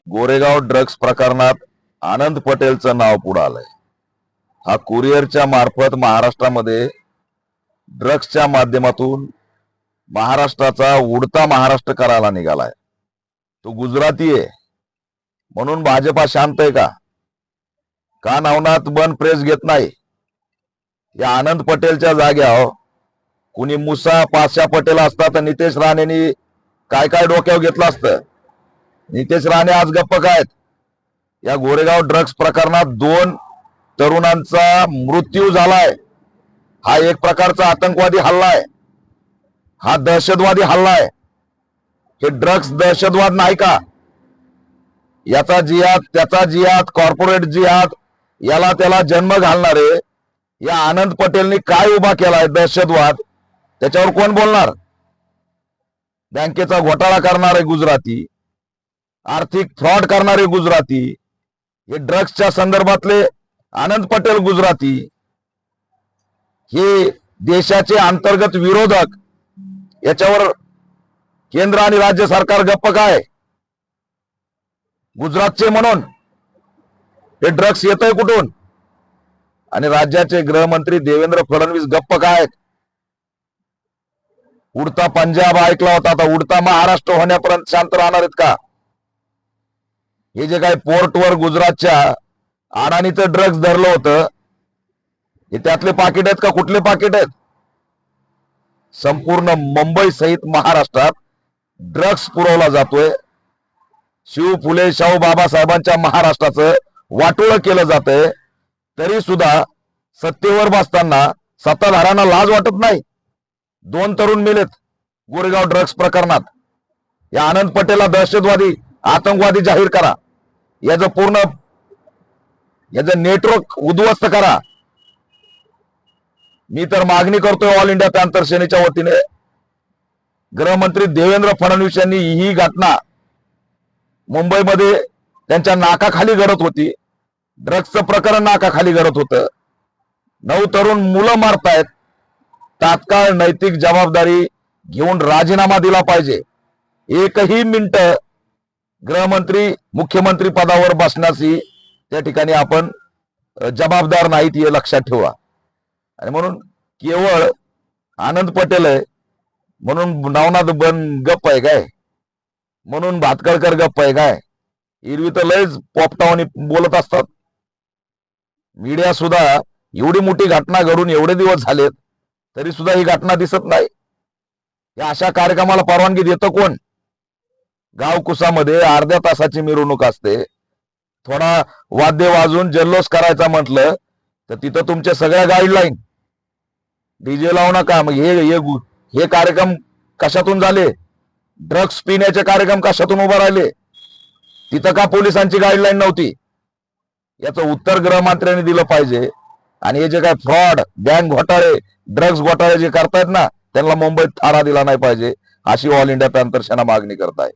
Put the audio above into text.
Goregaon drugs प्रकरणात आनंद पटेलचं नाव पुढे आलंय। हा कुरिअरच्या मार्फत महाराष्ट्रामध्ये ड्रग्सच्या माध्यमातून महाराष्ट्राचा उडता महाराष्ट्र करायला निघालाय। तो गुजराती आहे म्हणून भाजपा शांत आहे का? का नवनाथ बन प्रेस घेत नाही? या आनंद पटेलच्या जाग्यावर कुणी मुसा पाशा पटेल असता तर नितेश राणेंनी काय काय डोक्यावर घेतलं असतं। नितेश राणे आज गप्प काय? या गोरेगाव ड्रग्स प्रकरणात 2 तरुणांचा मृत्यू झालाय। हा एक प्रकारचा आतंकवादी हल्ला आहे, हा दहशतवादी हल्ला आहे। हे ड्रग्स दहशतवाद नाही का? याचा जिहाद त्याचा जिहाद कॉर्पोरेट जिहाद याला त्याला जन्म घालणारे या आनंद पटेलनी काय उभा केलाय दहशतवाद, त्याच्यावर कोण बोलणार? बँकेचा घोटाळा करणारे गुजराती, आर्थिक फ्रॉड करणारे गुजराती, हे ड्रग्सच्या संदर्भातले आनंद पटेल गुजराती, हे देशाचे अंतर्गत विरोधक, याच्यावर केंद्र आणि राज्य सरकार गप्प काय? गुजरातचे म्हणून हे ड्रग्स येतंय कुठून? आणि राज्याचे गृहमंत्री देवेंद्र फडणवीस गप्प काय? उडता पंजाब ऐकला होता, आता उडता महाराष्ट्र होण्यापर्यंत शांत राहणार आहेत का? हे जे काही पोर्टवर गुजरातच्या अडाणीचं ड्रग्स धरलं होतं, हे त्यातले पाकिट आहेत का? कुठले पाकिट आहेत? संपूर्ण मुंबई सहित महाराष्ट्रात ड्रग्स पुरवला जातोय। शिव फुले शाहू बाबासाहेबांच्या महाराष्ट्राचं वाटोळं केलं जातंय, तरी सुद्धा सत्तेवर बसताना सत्ताधाऱ्यांना लाज वाटत नाही। 2 तरुण मेलेत गोरेगाव ड्रग्स प्रकरणात। या आनंद पटेलला दहशतवादी आतंकवादी जाहीर करा, याचं नेटवर्क उद्ध्वस्त करा। मी तर मागणी करतोय ऑल इंडिया पॅंथर सेनेच्या वतीने, गृहमंत्री देवेंद्र फडणवीस यांनी ही घटना मुंबईमध्ये त्यांच्या नाकाखाली घडत होती, ड्रग्सचं प्रकरण नाकाखाली घडत होतं, 9 तरुण मुलं मारतायत, तात्काळ नैतिक जबाबदारी घेऊन राजीनामा दिला पाहिजे। एकही मिनिट गृहमंत्री मुख्यमंत्री पदावर बसण्याची त्या ठिकाणी आपण जबाबदार नाहीत, हे लक्षात ठेवा। आणि म्हणून केवळ आनंद पटेल आहे म्हणून नवनाथ बन गप्प आहे काय? म्हणून भातकळकर गप्प आहे काय? एरवी तर लयच पोपटावानी बोलत असतात। मीडिया सुद्धा एवढी मोठी घटना घडून एवढे दिवस झालेत तरी सुद्धा ही घटना दिसत नाही। या अशा कार्यक्रमाला परवानगी देतं कोण? गावकुसामध्ये अर्ध्या तासाची मिरवणूक असते, थोडा वाद्य वाजून जल्लोष करायचा म्हटलं तर तिथं तुमच्या सगळ्या गाईडलाईन, डीजे लावू नका, मग हे कार्यक्रम कशातून झाले? ड्रग्स पिण्याचे कार्यक्रम कशातून उभे राहिले? तिथं का पोलिसांची गाईडलाईन नव्हती? याचं उत्तर गृहमंत्र्यांनी दिलं पाहिजे। आणि हे जे काय फ्रॉड, बँक घोटाळे, ड्रग्स घोटाळे जे करतायत ना, त्यांना मुंबईत थारा दिला नाही पाहिजे, अशी ऑल इंडिया पॅंथर सेना मागणी करत आहे।